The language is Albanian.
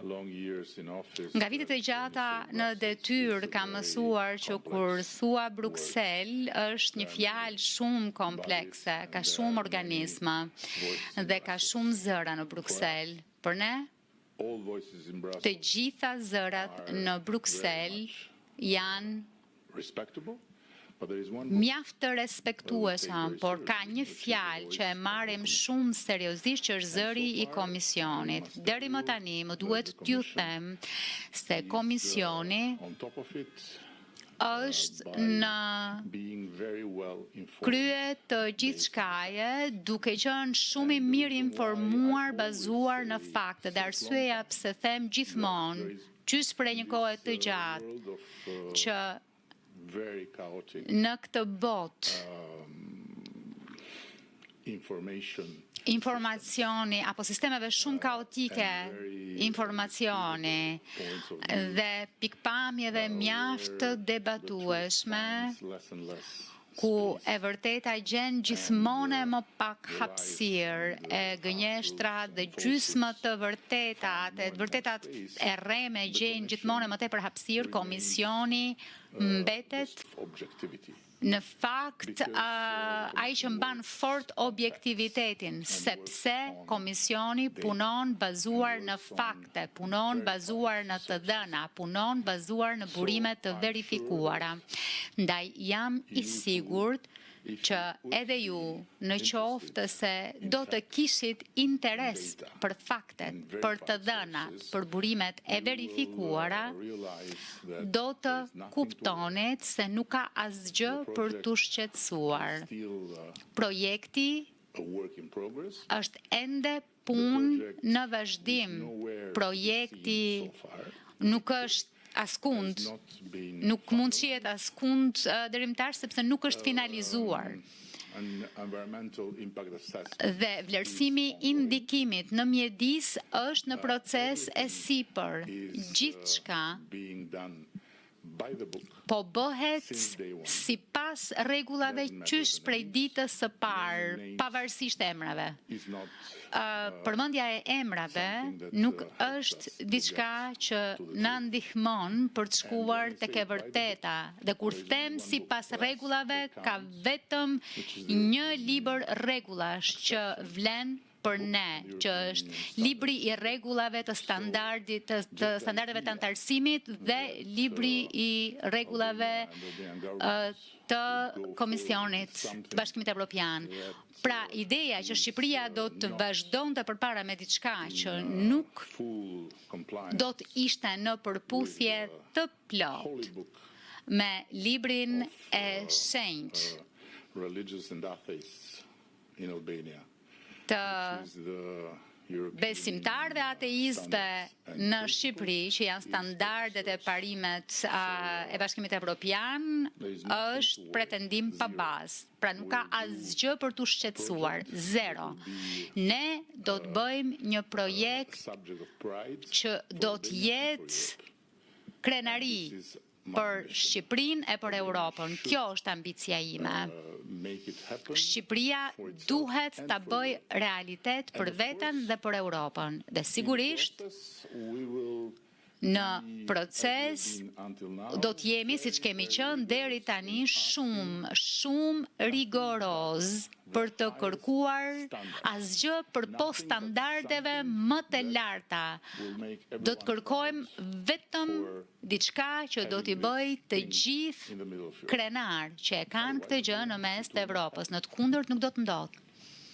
Nga vitet e gjata në detyrë kam mësuar që kur thua Bruxelles është një fjalë shumë komplekse, ka shumë organisma dhe ka shumë zëra në Bruxelles. Për ne, të gjitha zërat në Bruxelles janë mjaft të respektueshëm, por ka një fjalë që e marrim shumë seriozisht që është zëri i Komisionit. Deri më tani më duhet t'ju them se Komisioni është në krye të gjithçkaje, duke qenë shumë i mirë informuar, bazuar në fakte. Dhe arsyeja pse them gjithmonë, gjysmë prej një kohe të gjatë, që në këtë botë informacioni apo sistemeve shumë kaotike informacioni dhe pikpamjeve mjaft të debatueshme, ku e vërteta gjen gjithmonë më pak hapësirë, e gënjeshtrat dhe gjysmët të vërtetat e rreme gjejnë gjithmonë më tepër hapësirë, Komisioni mbetet në fakt ai që mban fort objektivitetin, sepse Komisioni punon bazuar në fakte, punon bazuar në të dhëna, punon bazuar në burime të verifikuara. Ndaj jam i sigurt që edhe ju në qoftë se do të kishit interes për faktet, për të dhënat, për burimet e verifikuara, do të kuptonit se nuk ka asgjë për t'u shqetësuar. Projekti është ende punë në vazhdim. Projekti nuk është askund, nuk mund të jetë askund dërimtar sepse nuk është finalizuar. Dhe vlerësimi i ndikimit në mjedis është në proces e sipër. Gjithçka po bëhet sipas rregullave qysh prej ditës së parë, pavarësisht emrave. Përmendja e emrave nuk është diçka që na ndihmon për të shkuar tek e vërteta. Dhe kur them sipas rregullave, ka vetëm një libër rregullash që vlen për ne, që është libri i rregullave të standardeve të antarësimit dhe libri i rregullave të Komisionit të Bashkimit Evropian. Pra, ideja që Shqipëria do të vazhdonte përpara me diçka që nuk do të ishte në përputhje të plot me librin e shenjtë të besimtar dhe ateistëve në Shqipëri, që janë standardet e parimet e Bashkimit Evropian, është pretendim pa bazë. Pra nuk ka asgjë për t'u shqetësuar. Zero. Ne do të bëjmë një projekt që do të jetë krenari për Shqipërinë e për Europën. Kjo është ambicia ime. Shqipëria duhet ta bëj realitet për veten dhe për Europën. Dhe sigurisht në proces do të jemi, siç kemi qenë deri tani, shumë rigoroz për të kërkuar asgjë përpos standardeve më të larta. Do të kërkojmë vetëm diçka që do t'i bëj të gjithë krenar që e kanë këtë gjë në mes të Evropës. Në të kundërt nuk do të ndodhë.